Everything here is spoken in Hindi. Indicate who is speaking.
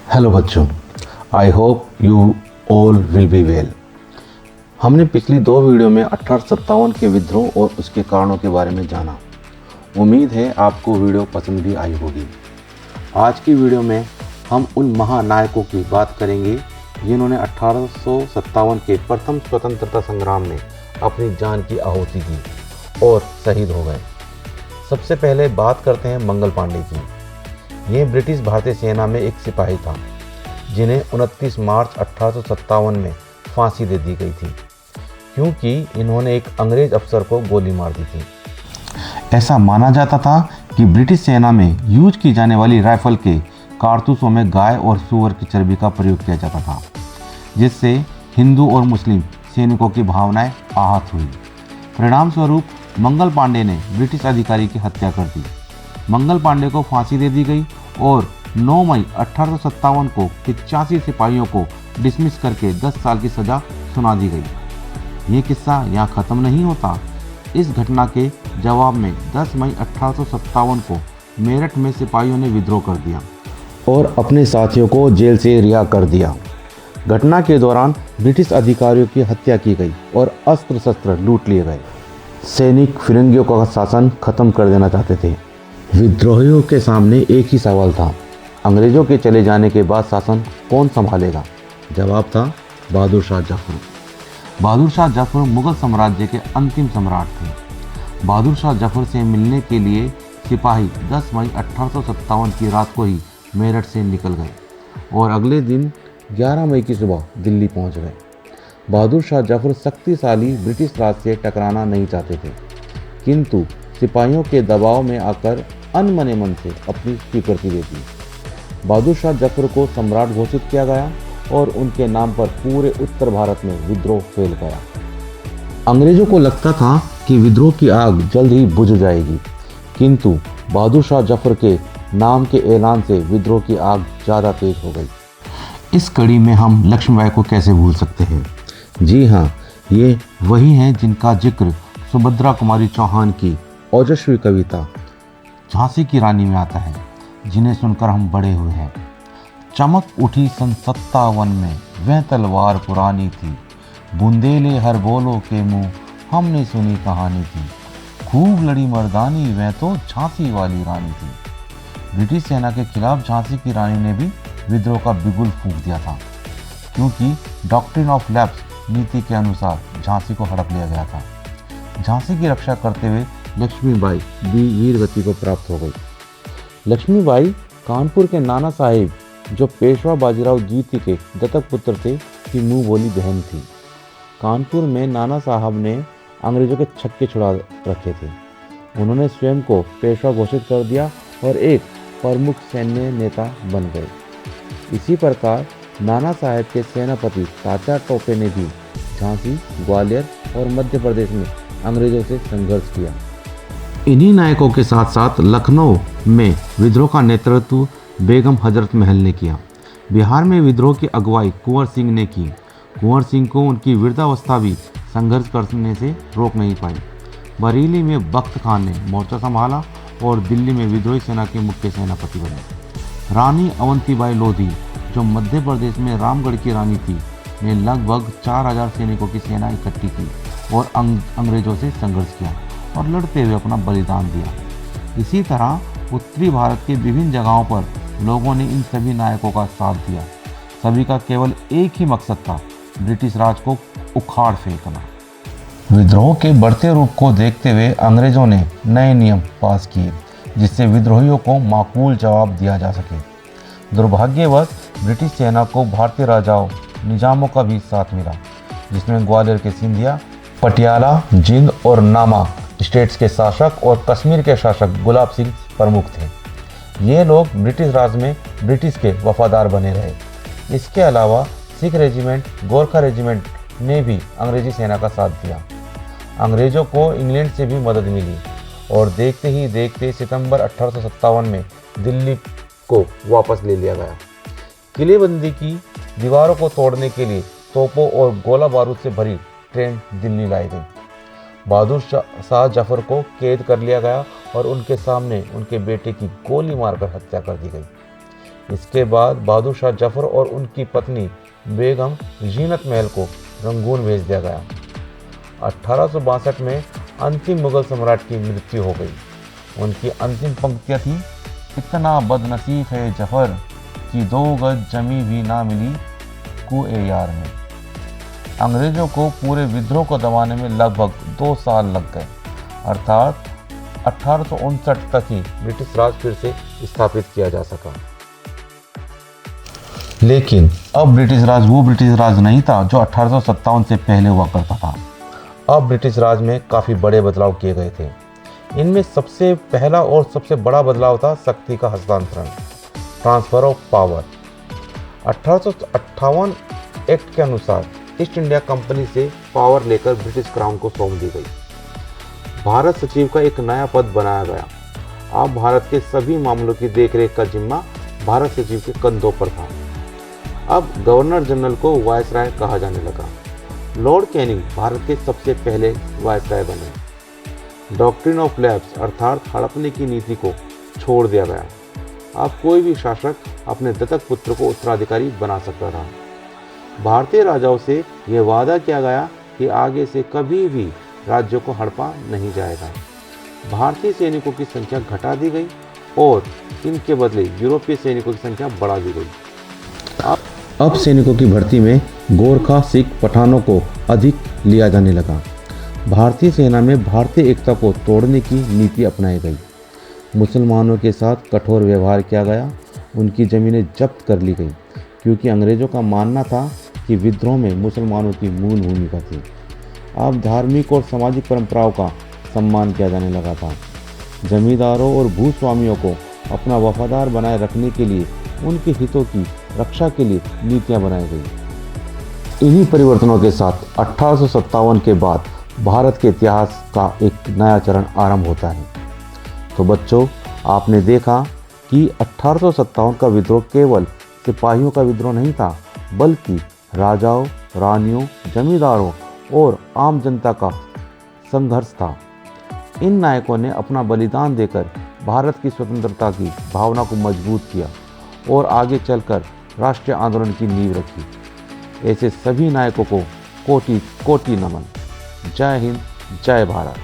Speaker 1: हेलो बच्चों, I hope you all will be well. हमने पिछली दो वीडियो में 1857 के विद्रोह और उसके कारणों के बारे में जाना। उम्मीद है आपको वीडियो पसंद भी आई होगी। आज की वीडियो में हम उन महानायकों की बात करेंगे जिन्होंने 1857 के प्रथम स्वतंत्रता संग्राम में अपनी जान की आहुति दी और शहीद हो गए। सबसे पहले बात करते हैं मंगल पांडे की। ये ब्रिटिश भारतीय सेना में एक सिपाही था जिन्हें 29 मार्च 1857 में फांसी दे दी गई थी क्योंकि इन्होंने एक अंग्रेज अफसर को गोली मार दी थी। ऐसा माना जाता था कि ब्रिटिश सेना में यूज की जाने वाली राइफल के कारतूसों में गाय और सूअर की चर्बी का प्रयोग किया जाता था, जिससे हिंदू और मुस्लिम सैनिकों की भावनाएं आहत हुई। परिणाम स्वरूप मंगल पांडे ने ब्रिटिश अधिकारी की हत्या कर दी। मंगल पांडे को फांसी दे दी गई और 9 मई 1857 को 85 सिपाहियों को डिसमिस करके 10 साल की सज़ा सुना दी गई। ये किस्सा यहाँ ख़त्म नहीं होता। इस घटना के जवाब में 10 मई 1857 को मेरठ में सिपाहियों ने विद्रोह कर दिया और अपने साथियों को जेल से रिहा कर दिया। घटना के दौरान ब्रिटिश अधिकारियों की हत्या की गई और अस्त्र शस्त्र लूट लिए गए। सैनिक फिरंगियों का शासन खत्म कर देना चाहते थे। विद्रोहियों के सामने एक ही सवाल था, अंग्रेजों के चले जाने के बाद शासन कौन संभालेगा? जवाब था बहादुर शाह जफर। बहादुर शाह जफर मुगल साम्राज्य के अंतिम सम्राट थे। बहादुर शाह जफर से मिलने के लिए सिपाही 10 मई 1857 की रात को ही मेरठ से निकल गए और अगले दिन 11 मई की सुबह दिल्ली पहुंच गए। बहादुर शाह जफर शक्तिशाली ब्रिटिश राज से टकराना नहीं चाहते थे, किंतु सिपाहियों के दबाव में आकर अनमने मन से अपनी स्वीकृति दे दी। बहादुर शाह जफर को सम्राट घोषित किया गया और उनके नाम पर पूरे उत्तर भारत में विद्रोह फैल गया। अंग्रेजों को लगता था कि विद्रोह की आग जल्द ही बुझ जाएगी, किंतु बहादुर शाह जफर के नाम के ऐलान से विद्रोह की आग ज़्यादा तेज हो गई। इस कड़ी में हम लक्ष्मीबाई को कैसे भूल सकते हैं? जी हाँ, ये वही हैं जिनका जिक्र सुभद्रा कुमारी चौहान की ओजस्वी कविता झांसी की रानी में आता है, जिन्हें सुनकर हम बड़े हुए हैं। चमक उठी सन 57 में, वह तलवार पुरानी थी, बुंदेले हर बोलो के मुंह हमने सुनी कहानी थी, खूब लड़ी मर्दानी वह तो झांसी वाली रानी थी। ब्रिटिश सेना के खिलाफ झांसी की रानी ने भी विद्रोह का बिगुल फूंक दिया था, क्योंकि डॉक्ट्रिन ऑफ लैप्स नीति के अनुसार झांसी को हड़प लिया गया था। झांसी की रक्षा करते हुए लक्ष्मीबाई भी वीर गति को प्राप्त हो गई। लक्ष्मीबाई कानपुर के नाना साहिब, जो पेशवा बाजीराव द्वितीय के दत्तक पुत्र थे, की मुंह बोली बहन थी। कानपुर में नाना साहब ने अंग्रेजों के छक्के छुड़ा रखे थे। उन्होंने स्वयं को पेशवा घोषित कर दिया और एक प्रमुख सैन्य नेता बन गए। इसी प्रकार नाना साहब के सेनापति तात्या टोपे ने भी झांसी, ग्वालियर और मध्य प्रदेश में अंग्रेजों से संघर्ष किया। इन्हीं नायकों के साथ साथ लखनऊ में विद्रोह का नेतृत्व बेगम हजरत महल ने किया। बिहार में विद्रोह की अगुवाई कुंवर सिंह ने की। कुंवर सिंह को उनकी वृद्धावस्था भी संघर्ष करने से रोक नहीं पाई। बरेली में बख्त खान ने मोर्चा संभाला और दिल्ली में विद्रोही सेना के मुख्य सेनापति बने। रानी अवंतीबाई लोधी, जो मध्य प्रदेश में रामगढ़ की रानी थी, ने लगभग 4000 सैनिकों की सेना इकट्ठी की और अंग्रेजों से संघर्ष किया और लड़ते हुए अपना बलिदान दिया। इसी तरह उत्तरी भारत के विभिन्न जगहों पर लोगों ने इन सभी नायकों का साथ दिया। सभी का केवल एक ही मकसद था, ब्रिटिश राज को उखाड़ फेंकना। विद्रोह के बढ़ते रूप को देखते हुए अंग्रेजों ने नए नियम पास किए, जिससे विद्रोहियों को माकूल जवाब दिया जा सके। दुर्भाग्यवश ब्रिटिश सेना को भारतीय राजाओं निजामों का भी साथ मिला, जिसमें ग्वालियर के सिंधिया, पटियाला, जिंद और नामा स्टेट्स के शासक और कश्मीर के शासक गुलाब सिंह प्रमुख थे। ये लोग ब्रिटिश राज में ब्रिटिश के वफादार बने रहे। इसके अलावा सिख रेजिमेंट, गोरखा रेजिमेंट ने भी अंग्रेजी सेना का साथ दिया। अंग्रेजों को इंग्लैंड से भी मदद मिली और देखते ही देखते सितंबर 1857 में दिल्ली को वापस ले लिया गया। किलेबंदी की दीवारों को तोड़ने के लिए तोपों और गोला बारूद से भरी ट्रेन दिल्ली लाई गई। बहादुर शाह जफर को कैद कर लिया गया और उनके सामने उनके बेटे की गोली मारकर हत्या कर दी गई। इसके बाद बहादुर शाह जफर और उनकी पत्नी बेगम जीनत महल को रंगून भेज दिया गया। 1862 में अंतिम मुगल सम्राट की मृत्यु हो गई। उनकी अंतिम पंक्तियां थी, इतना बदनसीब है जफर कि 2 गज जमी भी ना मिली कुए यार में। अंग्रेजों को पूरे विद्रोह को दबाने में लगभग 2 साल लग गए, अर्थात 1859 तक ही ब्रिटिश राज फिर से स्थापित किया जा सका। लेकिन अब ब्रिटिश राज वो ब्रिटिश राज नहीं था जो 1857 से पहले हुआ करता था। अब ब्रिटिश राज में काफ़ी बड़े बदलाव किए गए थे। इनमें सबसे पहला और सबसे बड़ा बदलाव था शक्ति का हस्तांतरण, ट्रांसफर ऑफ पावर। 1858 एक्ट के अनुसार ईस्ट इंडिया कंपनी से पावर लेकर ब्रिटिश क्राउन को सौंप दी गई। भारत सचिव का एक नया पद बनाया गया। अब भारत के सभी मामलों की देखरेख का जिम्मा भारत सचिव के कंधों पर था। अब गवर्नर जनरल को वायसराय कहा जाने लगा। लॉर्ड कैनिंग भारत के सबसे पहले वायसराय बने। डॉक्ट्रिन ऑफ लैप्स अर्थात हड़पने की नीति को छोड़ दिया गया। अब कोई भी शासक अपने दत्तक पुत्र को उत्तराधिकारी बना सकता था। भारतीय राजाओं से यह वादा किया गया कि आगे से कभी भी राज्यों को हड़पा नहीं जाएगा। भारतीय सैनिकों की संख्या घटा दी गई और इनके बदले यूरोपीय सैनिकों की संख्या बढ़ा दी गई। अब सैनिकों की भर्ती में गोरखा, सिख, पठानों को अधिक लिया जाने लगा। भारतीय सेना में भारतीय एकता को तोड़ने की नीति अपनाई गई। मुसलमानों के साथ कठोर व्यवहार किया गया। उनकी ज़मीनें जब्त कर ली गई क्योंकि अंग्रेज़ों का मानना था कि विद्रोह में मुसलमानों की मूल भूमिका थी। अब धार्मिक और सामाजिक परंपराओं का सम्मान किया जाने लगा था। जमींदारों और भूस्वामियों को अपना वफादार बनाए रखने के लिए उनके हितों की रक्षा के लिए नीतियां बनाई गई। इन्हीं परिवर्तनों के साथ 1857 के बाद भारत के इतिहास का एक नया चरण आरंभ होता है। तो बच्चों, आपने देखा कि 1857 का विद्रोह केवल सिपाहियों का विद्रोह नहीं था, बल्कि राजाओं, रानियों, जमींदारों और आम जनता का संघर्ष था। इन नायकों ने अपना बलिदान देकर भारत की स्वतंत्रता की भावना को मजबूत किया और आगे चलकर राष्ट्रीय आंदोलन की नींव रखी। ऐसे सभी नायकों को कोटि कोटि नमन। जय हिंद, जय भारत।